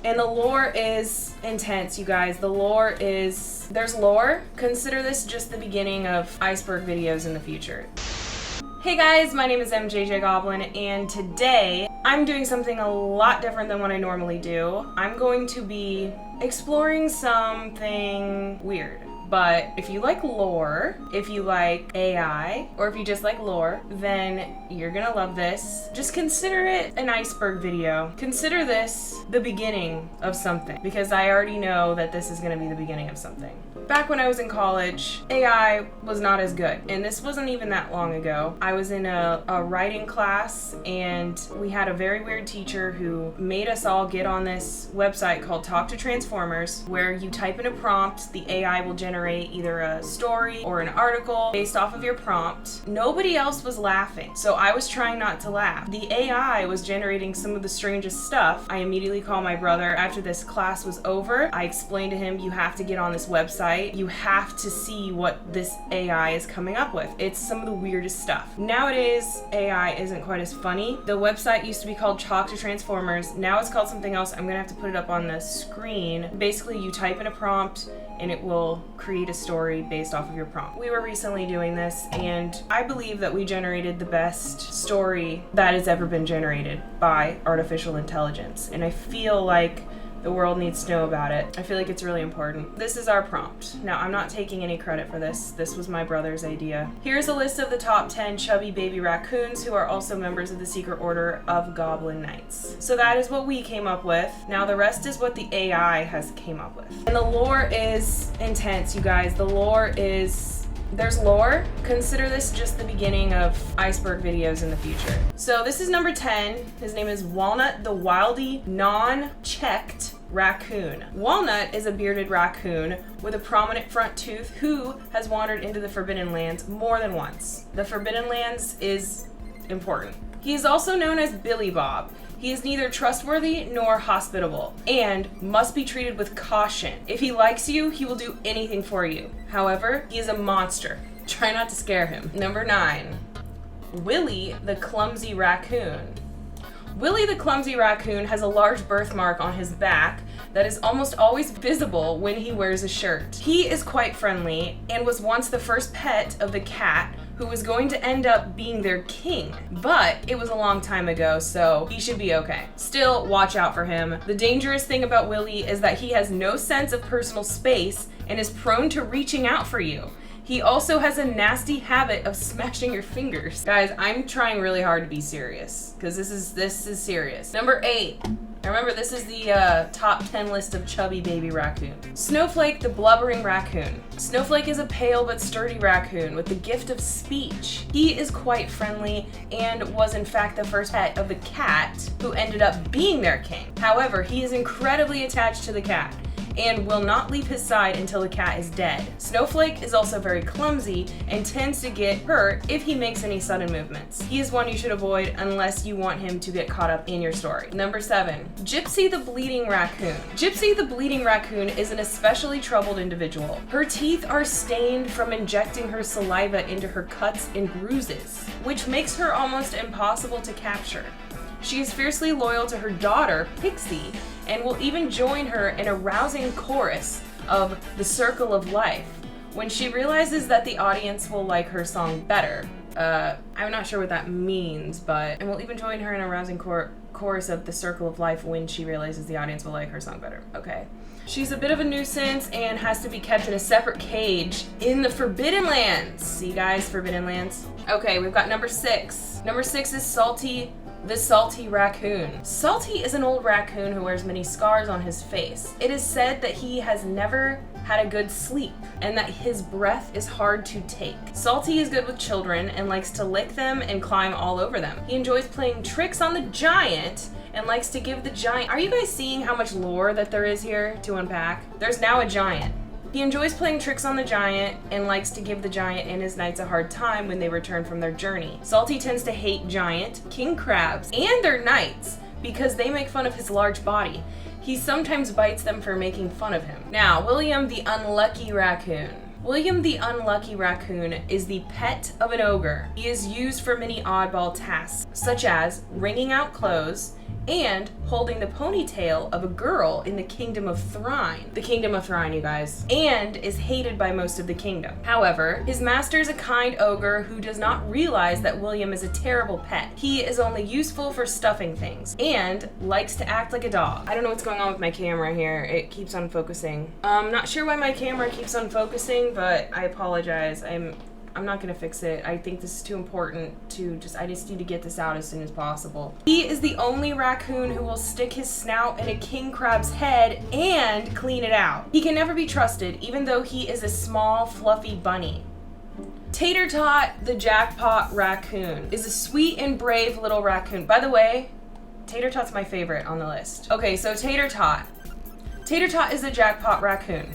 And the lore is intense, you guys. There's lore. Consider this just the beginning of iceberg videos in the future. Hey guys, my name is MJJ Goblin, and today I'm doing something a lot different than what I normally do. I'm going to be exploring something weird. But if you like lore, if you like AI, or if you just like lore, then you're gonna love this. Just consider it an iceberg video. Consider this the beginning of something, because I already know that this is gonna be the beginning of something. Back when I was in college, AI was not as good, and this wasn't even that long ago. I was in a writing class, and we had a very weird teacher who made us all get on this website called Talk to Transformers, where you type in a prompt, the AI will generate either a story or an article based off of your prompt. Nobody else was laughing, so I was trying not to laugh. The AI was generating some of the strangest stuff. I immediately called my brother. After this class was over, I explained to him, you have to get on this website. You have to see what this AI is coming up with. It's some of the weirdest stuff. Nowadays, AI isn't quite as funny. The website used to be called Talk to Transformers. Now it's called something else. I'm gonna have to put it up on the screen. Basically, you type in a prompt and it will create a story based off of your prompt. We were recently doing this, and I believe that we generated the best story that has ever been generated by artificial intelligence. And I feel like the world needs to know about it. I feel like it's really important. This is our prompt. Now, I'm not taking any credit for this. This was my brother's idea. Here's a list of the top 10 chubby baby raccoons who are also members of the Secret Order of Goblin Knights. So that is what we came up with. Now the rest is what the AI has came up with. And the lore is intense, you guys. There's lore. Consider this just the beginning of iceberg videos in the future. So this is number 10. His name is Walnut the Wildy Non-Checked Raccoon. Walnut is a bearded raccoon with a prominent front tooth who has wandered into the Forbidden Lands more than once. The Forbidden Lands is important. He is also known as Billy Bob. He is neither trustworthy nor hospitable and must be treated with caution. If he likes you, he will do anything for you. However, he is a monster. Try not to scare him. Number 9, Willie the Clumsy Raccoon. Willie the Clumsy Raccoon has a large birthmark on his back that is almost always visible when he wears a shirt. He is quite friendly and was once the first pet of the cat who was going to end up being their king. But it was a long time ago, so he should be okay. Still, watch out for him. The dangerous thing about Willie is that he has no sense of personal space and is prone to reaching out for you. He also has a nasty habit of smashing your fingers. Guys, I'm trying really hard to be serious, because this is serious. Number 8. Remember, this is the top 10 list of chubby baby raccoons. Snowflake the Blubbering Raccoon. Snowflake is a pale but sturdy raccoon with the gift of speech. He is quite friendly and was in fact the first pet of the cat who ended up being their king. However, he is incredibly attached to the cat and will not leave his side until the cat is dead. Snowflake is also very clumsy and tends to get hurt if he makes any sudden movements. He is one you should avoid unless you want him to get caught up in your story. Number 7, Gypsy the Bleeding Raccoon. Gypsy the Bleeding Raccoon is an especially troubled individual. Her teeth are stained from injecting her saliva into her cuts and bruises, which makes her almost impossible to capture. She is fiercely loyal to her daughter, Pixie, and will even join her in a rousing chorus of The Circle of Life when she realizes that the audience will like her song better. I'm not sure what that means, and will even join her in a rousing chorus of The Circle of Life when she realizes the audience will like her song better. Okay. She's a bit of a nuisance and has to be kept in a separate cage in the Forbidden Lands. See, guys, Forbidden Lands? Okay, we've got number 6. Number 6 is Salty the Salty Raccoon. Salty is an old raccoon who wears many scars on his face. It is said that he has never had a good sleep and that his breath is hard to take. Salty is good with children and likes to lick them and climb all over them. He enjoys playing tricks on the giant and likes to give the giant... Are you guys seeing how much lore that there is here to unpack? There's now a giant. He enjoys playing tricks on the giant and likes to give the giant and his knights a hard time when they return from their journey. Salty tends to hate giant, king crabs, and their knights because they make fun of his large body. He sometimes bites them for making fun of him. Now, William the Unlucky Raccoon. William the Unlucky Raccoon is the pet of an ogre. He is used for many oddball tasks, such as wringing out clothes and holding the ponytail of a girl in the kingdom of Thrine. The kingdom of Thrine, you guys. And is hated by most of the kingdom. However, his master is a kind ogre who does not realize that William is a terrible pet. He is only useful for stuffing things and likes to act like a dog. I don't know what's going on with my camera here. It keeps unfocusing. I'm not sure why my camera keeps unfocusing, but I apologize. I'm not gonna fix it. I think this is too important to I just need to get this out as soon as possible. He is the only raccoon who will stick his snout in a king crab's head and clean it out. He can never be trusted, even though he is a small, fluffy bunny. Tater Tot, the Jackpot Racoon, is a sweet and brave little raccoon. By the way, Tater Tot's my favorite on the list. Okay, so Tater Tot. Tater Tot is a Jackpot Racoon.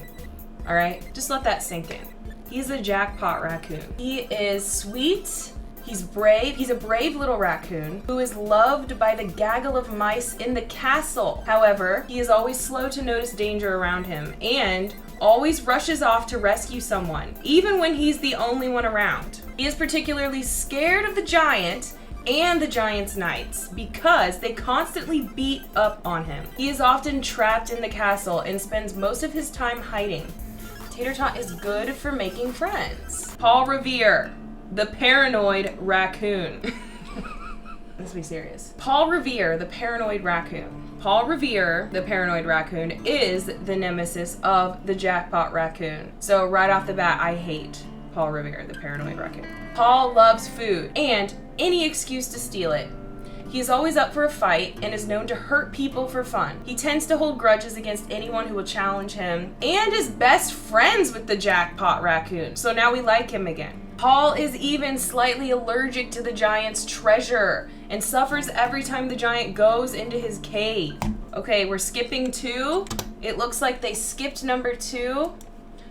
All right, just let that sink in. He's a Jackpot Racoon. He is sweet, he's brave, he's a brave little raccoon who is loved by the gaggle of mice in the castle. However, he is always slow to notice danger around him and always rushes off to rescue someone, even when he's the only one around. He is particularly scared of the giant and the giant's knights because they constantly beat up on him. He is often trapped in the castle and spends most of his time hiding. Tater Tot is good for making friends. Paul Revere, the paranoid raccoon. Let's be serious. Paul Revere, the paranoid raccoon. Paul Revere, the paranoid raccoon, is the nemesis of the Jackpot Racoon. So right off the bat, I hate Paul Revere, the paranoid raccoon. Paul loves food and any excuse to steal it. He is always up for a fight and is known to hurt people for fun. He tends to hold grudges against anyone who will challenge him and is best friends with the Jackpot Racoon. So now we like him again. Paul is even slightly allergic to the giant's treasure and suffers every time the giant goes into his cave. Okay, we're skipping 2. It looks like they skipped number 2.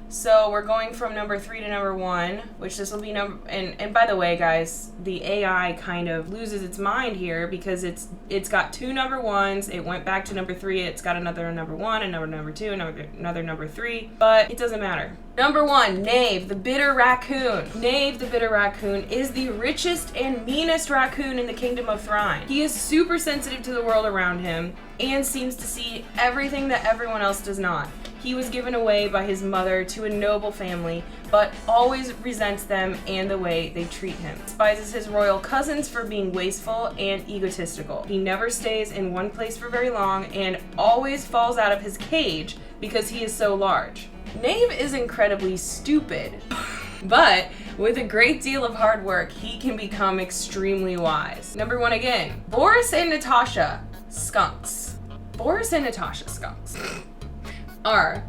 So we're going from number 3 to number 1, which this will be number, and by the way, guys, the AI kind of loses its mind here because it's got 2 number 1s, it went back to number 3, it's got another number 1, another number 2, another number 3, but it doesn't matter. Number 1, Knave, the bitter raccoon. Knave, the bitter raccoon, is the richest and meanest raccoon in the kingdom of Thrine. He is super sensitive to the world around him and seems to see everything that everyone else does not. He was given away by his mother to a noble family, but always resents them and the way they treat him. Despises his royal cousins for being wasteful and egotistical. He never stays in one place for very long and always falls out of his cage because he is so large. Knave is incredibly stupid, but with a great deal of hard work, he can become extremely wise. Number 1 again, Boris and Natasha, skunks. Boris and Natasha, skunks, are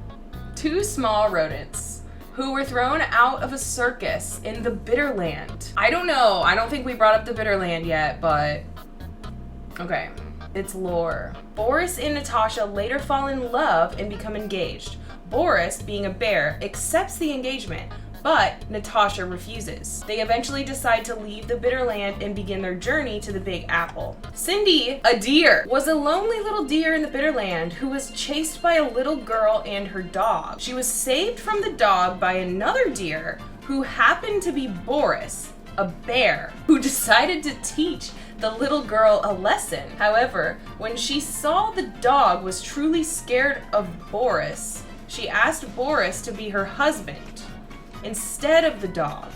2 small rodents who were thrown out of a circus in the Bitterland. I don't know, I don't think we brought up the Bitterland yet, but okay, it's lore. Boris and Natasha later fall in love and become engaged. Boris, being a bear, accepts the engagement, but Natasha refuses. They eventually decide to leave the Bitterland and begin their journey to the Big Apple. Cindy, a deer, was a lonely little deer in the Bitterland who was chased by a little girl and her dog. She was saved from the dog by another deer who happened to be Boris, a bear, who decided to teach the little girl a lesson. However, when she saw the dog was truly scared of Boris, she asked Boris to be her husband instead of the dog.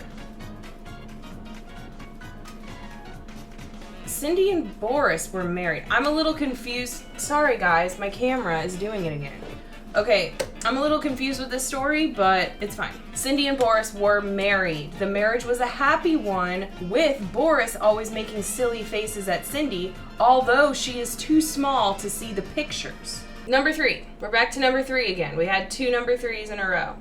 Cindy and Boris were married. I'm a little confused. Sorry guys, my camera is doing it again. Okay, I'm a little confused with this story, but it's fine. Cindy and Boris were married. The marriage was a happy one, with Boris always making silly faces at Cindy, although she is too small to see the pictures. Number 3. We're back to number 3 again. We had 2 number 3s in a row.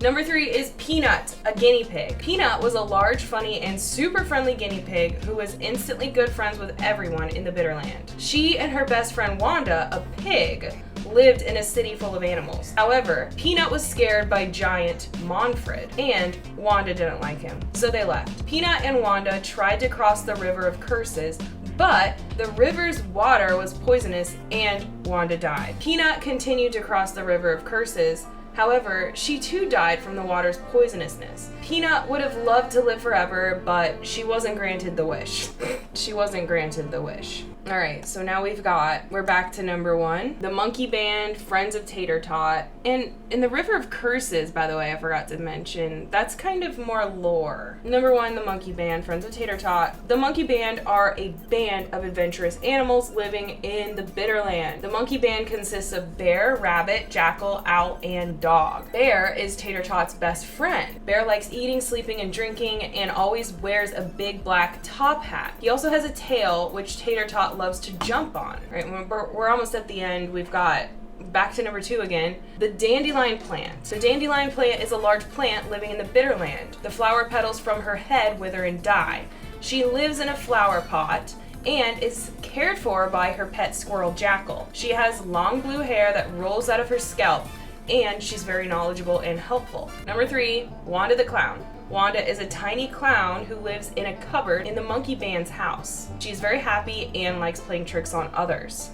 Number 3 is Peanut, a guinea pig. Peanut was a large, funny, and super friendly guinea pig who was instantly good friends with everyone in the Bitterland. She and her best friend Wanda, a pig, lived in a city full of animals. However, Peanut was scared by giant Manfred, and Wanda didn't like him, so they left. Peanut and Wanda tried to cross the River of Curses, but the river's water was poisonous and Wanda died. Peanut continued to cross the River of Curses. However, she too died from the water's poisonousness. Peanut would have loved to live forever, but she wasn't granted the wish. She wasn't granted the wish. All right, so now we're back to number 1. The Monkey Band, Friends of Tater Tot. And in the River of Curses, by the way, I forgot to mention, that's kind of more lore. Number 1, the Monkey Band, Friends of Tater Tot. The Monkey Band are a band of adventurous animals living in the Bitterland. The Monkey Band consists of bear, rabbit, jackal, owl, and dog. Bear is Tater Tot's best friend. Bear likes eating, sleeping, and drinking, and always wears a big black top hat. He also has a tail, which Tater Tot loves to jump on. Right, we're almost at the end. We've got back to number 2 again, the dandelion plant. So dandelion plant is a large plant living in the Bitterland. The flower petals from her head wither and die. She lives in a flower pot and is cared for by her pet squirrel Jackal. She has long blue hair that rolls out of her scalp, and she's very knowledgeable and helpful. Number 3, Wanda the clown. Wanda is a tiny clown who lives in a cupboard in the Monkey Band's house. She's very happy and likes playing tricks on others.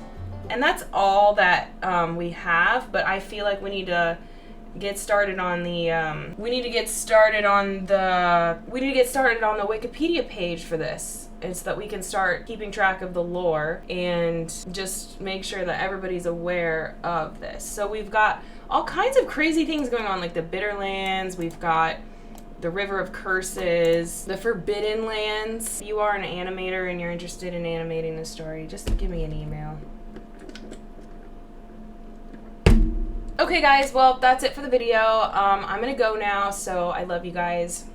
And that's all that we have, but I feel like we need to get started on the Wikipedia page for this. It's that we can start keeping track of the lore and just make sure that everybody's aware of this. So we've got all kinds of crazy things going on, like the Bitterlands, we've got the River of Curses, the Forbidden Lands. If you are an animator and you're interested in animating this story, just give me an email. Okay guys, well that's it for the video. I'm gonna go now, so I love you guys.